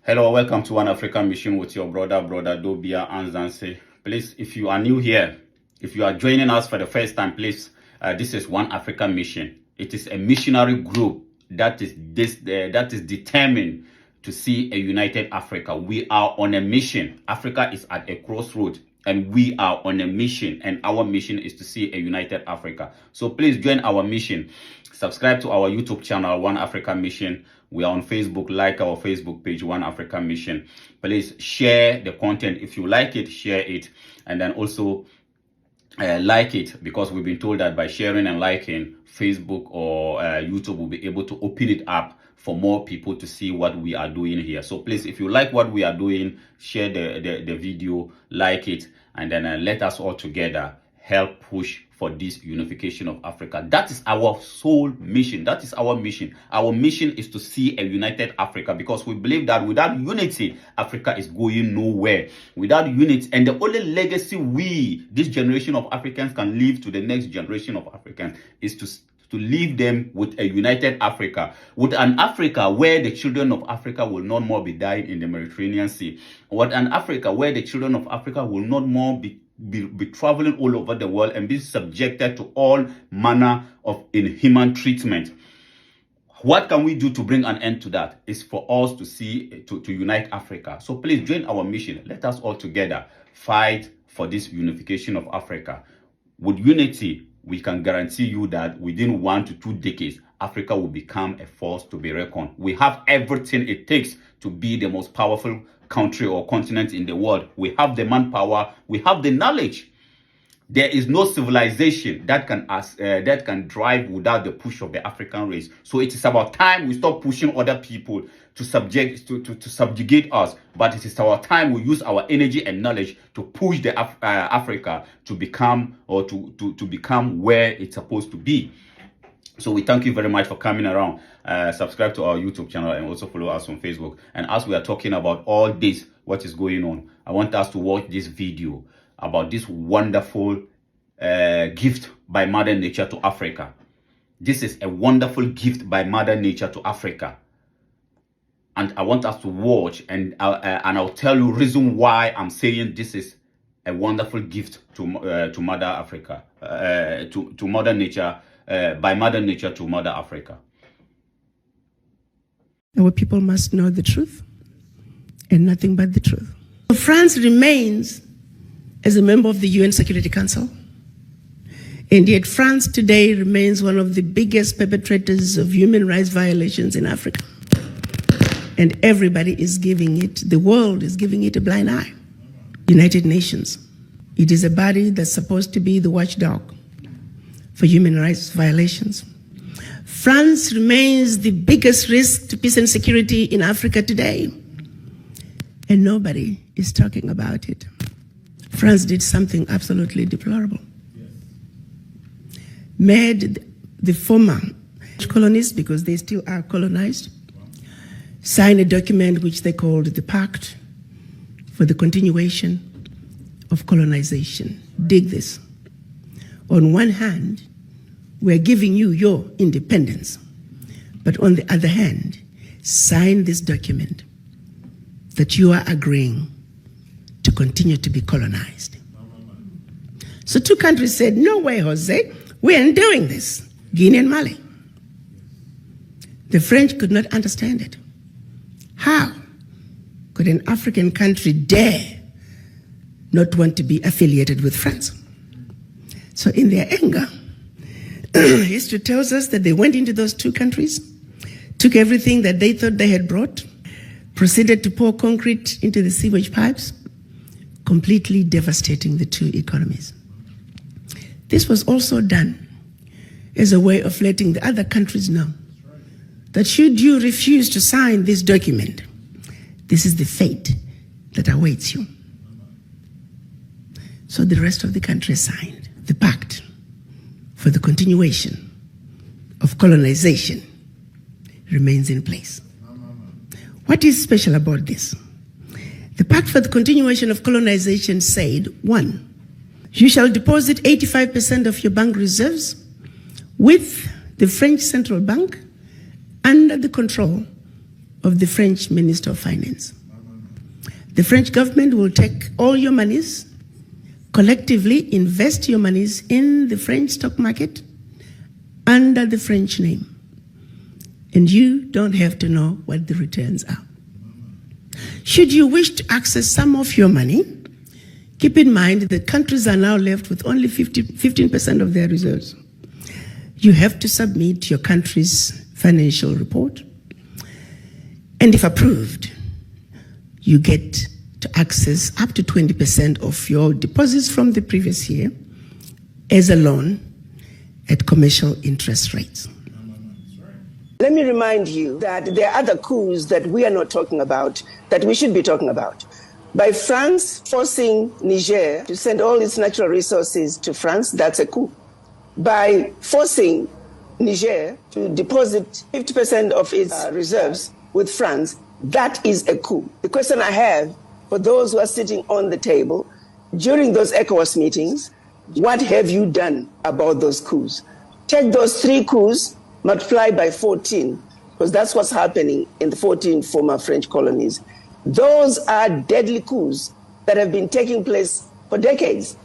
Hello, welcome to One African Mission with your brother Dobia Anzanse. Please, if you are new here, if you are joining us for the first time, please, this is One African Mission. It is a missionary group that is determined to see a united Africa. We are on a mission. Africa is at a crossroad, and we are on a mission, and our mission is to see a united Africa. So please join our mission. Subscribe to our YouTube channel, One African Mission. We are on Facebook. Like our Facebook page, One African Mission. Please share the content. If you like it, share it. And then also like it, because we've been told that by sharing and liking, Facebook or YouTube will be able to open it up for more people to see what we are doing here. So please, if you like what we are doing, share the video, like it, and then let us all together help push for this unification of Africa. That is our sole mission. That is our mission. Our mission is to see a united Africa, because we believe that without unity, Africa is going nowhere. Without unity, and the only legacy we, this generation of Africans, can leave to the next generation of Africans is to leave them with a united Africa, with an Africa where the children of Africa will not more be dying in the Mediterranean Sea, with an Africa where the children of Africa will not more be traveling all over the world and be subjected to all manner of inhuman treatment. What can we do to bring an end to that? Is for us to see, to unite Africa. So please join our mission. Let us all together fight for this unification of Africa. With unity, we can guarantee you that within 1 to 2 decades, Africa will become a force to be reckoned. We have everything it takes to be the most powerful country or continent in the world. We have the manpower, we have the knowledge. There is no civilization that can drive without the push of the African race. So it is about time we stop pushing other people to subjugate us. But it is our time we use our energy and knowledge to push the Africa to become, or to become where it's supposed to be. So we thank you very much for coming around. Subscribe to our YouTube channel and also follow us on Facebook. And as we are talking about all this, what is going on, I want us to watch this video about this wonderful gift by Mother Nature to Africa. This is a wonderful gift by Mother Nature to Africa. And I want us to watch, and I'll tell you reason why I'm saying this is a wonderful gift to Mother Africa, to Mother Nature, by Mother Nature to Mother Africa. Our people must know the truth and nothing but the truth. France remains as a member of the UN Security Council, and yet France today remains one of the biggest perpetrators of human rights violations in Africa. And everybody is giving it, the world is giving it a blind eye. United Nations, it is a body that's supposed to be the watchdog for human rights violations. France remains the biggest risk to peace and security in Africa today, and nobody is talking about it. France did something absolutely deplorable. Made the former colonies, because they still are colonized, sign a document which they called the Pact for the Continuation of Colonization. Dig this. On one hand, we're giving you your independence, but on the other hand, sign this document that you are agreeing to continue to be colonized. So 2 countries said, no way, Jose, we aren't doing this. Guinea and Mali. The French could not understand it. How could an African country dare not want to be affiliated with France? So in their anger, history tells us that they went into those 2 countries, took everything that they thought they had brought, proceeded to pour concrete into the sewage pipes, completely devastating the 2 economies. This was also done as a way of letting the other countries know that should you refuse to sign this document, this is the fate that awaits you. So the rest of the countries signed the pact for the continuation of colonization remains in place. What is special about this? The Pact for the Continuation of Colonization said, 1, you shall deposit 85% of your bank reserves with the French Central Bank under the control of the French Minister of Finance. The French government will take all your monies, collectively invest your monies in the French stock market under the French name. And you don't have to know what the returns are. Should you wish to access some of your money, keep in mind that countries are now left with only 15% of their reserves. You have to submit your country's financial report. And if approved, you get to access up to 20% of your deposits from the previous year as a loan at commercial interest rates. Let me remind you that there are other coups that we are not talking about, that we should be talking about. By France forcing Niger to send all its natural resources to France, that's a coup. By forcing Niger to deposit 50% of its reserves with France, that is a coup. The question I have for those who are sitting on the table, during those ECOWAS meetings, what have you done about those coups? Take those 3 coups, multiply by 14, because that's what's happening in the 14 former French colonies. Those are deadly coups that have been taking place for decades.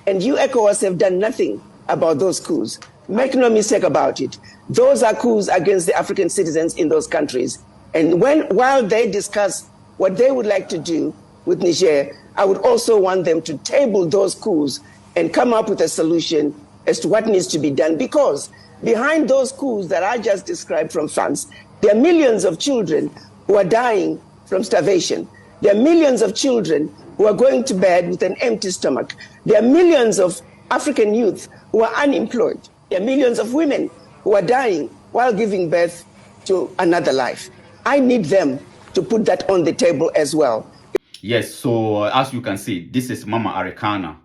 And you, ECOWAS, have done nothing about those coups. Make no mistake about it. Those are coups against the African citizens in those countries. And while they discuss what they would like to do with Niger, I would also want them to table those coups and come up with a solution as to what needs to be done. Because behind those coups that I just described from France, there are millions of children who are dying from starvation. There are millions of children who are going to bed with an empty stomach. There are millions of African youth who are unemployed. There are millions of women who are dying while giving birth to another life. I need them to put that on the table as well. Yes, so as you can see, this is Mama Arikana.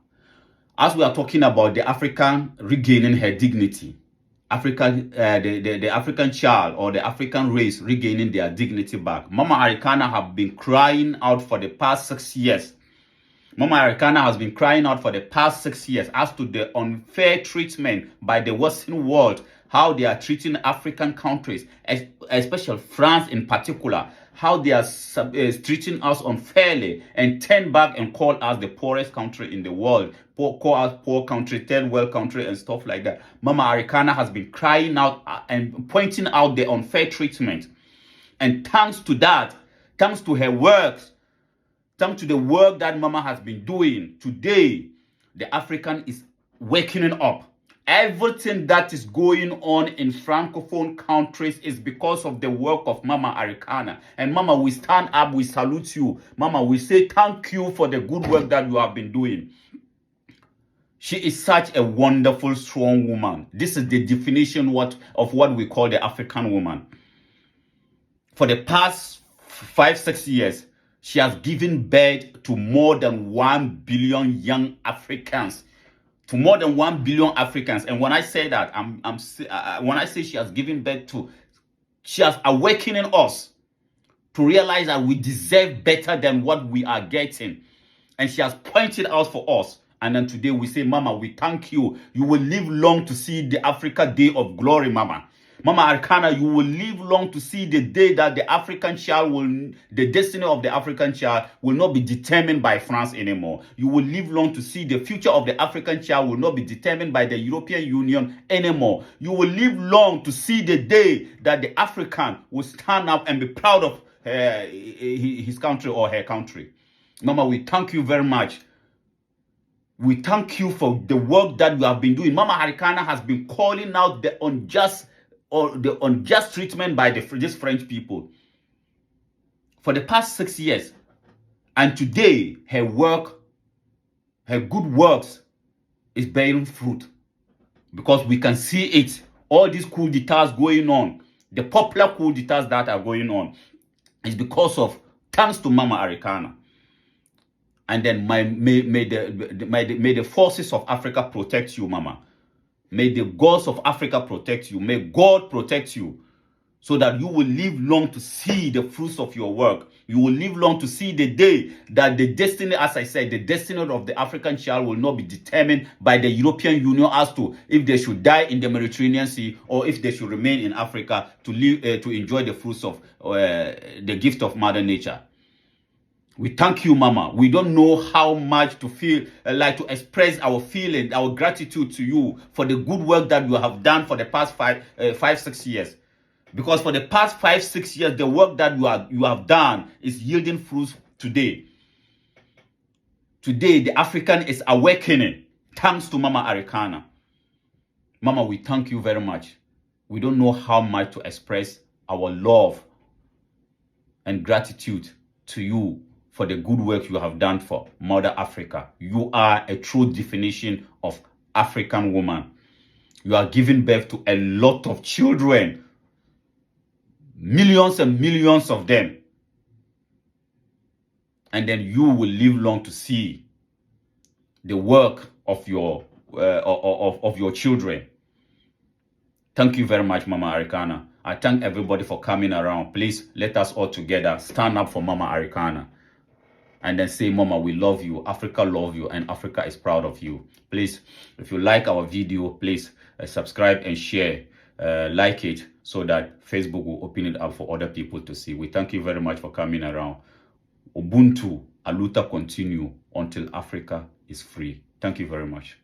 As we are talking about the African regaining her dignity, the African child or the African race regaining their dignity back, Mama Arikana have been crying out for the past 6 years. Mama Arikana has been crying out for the past 6 years as to the unfair treatment by the Western world, how they are treating African countries, especially France in particular, how they are treating us unfairly and turn back and call us the poorest country in the world, call us poor country, third world country and stuff like that. Mama Arikana has been crying out and pointing out the unfair treatment. And thanks to that, thanks to her works, thanks to the work that Mama has been doing, today, the African is waking up. Everything that is going on in Francophone countries is because of the work of Mama Arikana. And Mama, we stand up, we salute you. Mama, we say thank you for the good work that you have been doing. She is such a wonderful, strong woman. This is the definition of what we call the African woman. For the past 5-6 years, she has given birth to more than 1 billion young Africans. To more than 1 billion Africans. And when I say that, when I say she has given birth to, she has awakening us to realize that we deserve better than what we are getting. And she has pointed out for us. And then today we say, Mama, we thank you. You will live long to see the Africa Day of Glory, Mama. Mama Arikana, you will live long to see the day that the African child the destiny of the African child will not be determined by France anymore. You will live long to see the future of the African child will not be determined by the European Union anymore. You will live long to see the day that the African will stand up and be proud of his country or her country. Mama, we thank you very much. We thank you for the work that you have been doing. Mama Arikana has been calling out the unjust treatment by these French people for the past 6 years. And today, her good works is bearing fruit. Because we can see it. All these coup d'etats going on, the popular coup d'etats that are going on, is because of, thanks to Mama Arikana. And then may the forces of Africa protect you, Mama. May the gods of Africa protect you. May God protect you. so that you will live long to see the fruits of your work. You will live long to see the day that the destiny, as I said, the destiny of the African child will not be determined by the European Union as to if they should die in the Mediterranean Sea or if they should remain in Africa to live, to enjoy the fruits of the gift of Mother Nature. We thank you, Mama. We don't know how much to feel, like to express our feeling, our gratitude to you for the good work that you have done for the past 5-6 years. Because for the past 5-6 years, the work that you have done is yielding fruits today. Today, the African is awakening, thanks to Mama Arikana. Mama, we thank you very much. We don't know how much to express our love and gratitude to you for the good work you have done for Mother Africa. You are a true definition of African woman. You are giving birth to a lot of children, millions and millions of them. And then you will live long to see the work of your children. Thank you very much, Mama Arikana. I thank everybody for coming around. Please let us all together stand up for Mama Arikana. And then say, Mama, we love you. Africa love you. And Africa is proud of you. Please, if you like our video, please subscribe and share. Like it so that Facebook will open it up for other people to see. We thank you very much for coming around. Ubuntu, Aluta continue until Africa is free. Thank you very much.